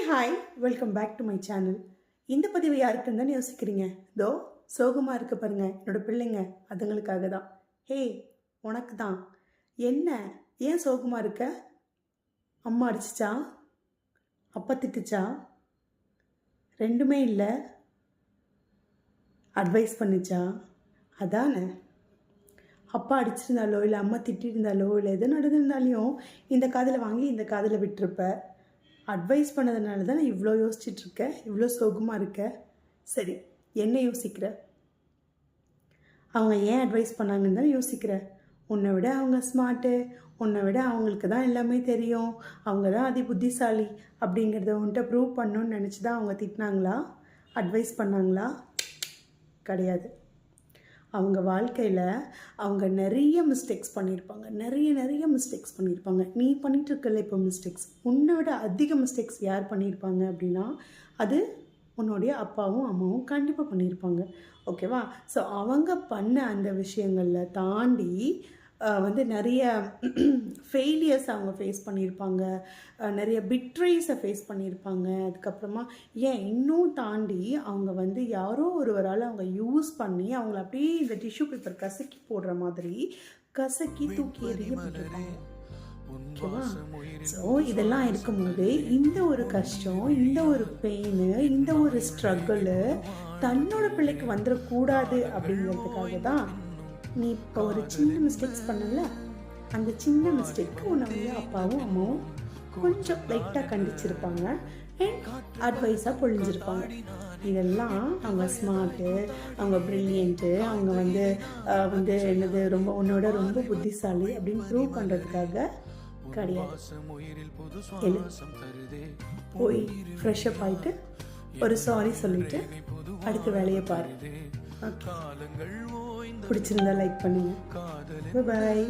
Hi, welcome back to my channel. இந்த பதிவு யாருக்குன்னு தான் யோசிக்கிறீங்க? இதோ சோகமாக இருக்க பாருங்க, என்னோட பிள்ளைங்க, அதுங்களுக்காக தான். ஹே, உனக்கு தான். என்ன, ஏன் சோகமாக இருக்க? அம்மா அடிச்சிச்சா? அப்பா திட்டுச்சா? ரெண்டுமே இல்லை. அட்வைஸ் பண்ணிச்சா? அதானே. அப்பா அடிச்சிருந்தாலோ இல்லை அம்மா திட்டிருந்தாலோ இல்லை எது நடந்திருந்தாலையும் இந்த காதில் வாங்கி இந்த காதில் விட்டுருப்ப. அட்வைஸ் பண்ணதுனால தான் நான் இவ்வளோ யோசிச்சுட்ருக்கேன், இவ்வளோ சோகமாக இருக்க. சரி, என்ன யோசிக்கிற? அவங்க ஏன் அட்வைஸ் பண்ணாங்கன்னு தான் யோசிக்கிற. உன்னை விட அவங்க ஸ்மார்ட்டு, உன்னை விட அவங்களுக்கு தான் எல்லாமே தெரியும், அவங்க தான் அதி புத்திசாலி அப்படிங்கிறத உன்கிட்ட ப்ரூவ் பண்ணணுன்னு நினச்சி தான் அவங்க திட்டினாங்களா, அட்வைஸ் பண்ணாங்களா? கிடையாது. அவங்க வாழ்க்கையில் அவங்க நிறைய மிஸ்டேக்ஸ் பண்ணியிருப்பாங்க, நிறைய மிஸ்டேக்ஸ் பண்ணியிருப்பாங்க. நீ பண்ணிகிட்டு இருக்கல இப்போ மிஸ்டேக்ஸ், உன்னை விட அதிக மிஸ்டேக்ஸ் யார் பண்ணியிருப்பாங்க அப்படின்னா அது உன்னுடைய அப்பாவும் அம்மாவும் கண்டிப்பாக பண்ணியிருப்பாங்க. ஓகேவா? ஸோ அவங்க பண்ண அந்த விஷயங்களில் தாண்டி நிறைய ஃபெயிலியர்ஸ் அவங்க ஃபேஸ் பண்ணியிருப்பாங்க, நிறைய பிட்ரைஸை ஃபேஸ் பண்ணியிருப்பாங்க. அதுக்கப்புறமா இன்னும் தாண்டி அவங்க யாரோ ஒருவரால் அவங்க யூஸ் பண்ணி அவங்கள அப்படியே இந்த டிஷ்யூ பேப்பர் கசக்கி போடுற மாதிரி கசக்கி தூக்கி எறியப்பட்டிருப்பாங்க. ஓகேவா? ஸோ இதெல்லாம் இருக்கும்போது இந்த ஒரு கஷ்டம், இந்த ஒரு பெயின், இந்த ஒரு ஸ்ட்ரகிளு தன்னோட பிள்ளைக்கு வந்துடக்கூடாது அப்படிங்கிறதுக்காக தான் நீ இப்போ ஒரு சின்ன மிஸ்டேக்ஸ் பண்ணல, அந்த சின்ன மிஸ்டேக்கு உன்னை அப்பாவும் அம்மாவும் கொஞ்சம் லைட்டாக கண்டிச்சிருப்பாங்க அண்ட் அட்வைஸாக பொழிஞ்சிருப்பாங்க. இதெல்லாம் அவங்க ஸ்மார்ட்டு, அவங்க ப்ரில்லியன்ட்டு, அவங்க என்னது ரொம்ப உன்னோட ரொம்ப புத்திசாலி அப்படின்னு ப்ரூவ் பண்ணுறதுக்காக கிடையாது. போய் ஃப்ரெஷ்அப் ஆகிட்டு ஒரு சாரி சொல்லிட்டு அடுத்த வேலையை பாரு. பிடிச்சிருந்தா லைக் பண்ணுங்க. பாய்.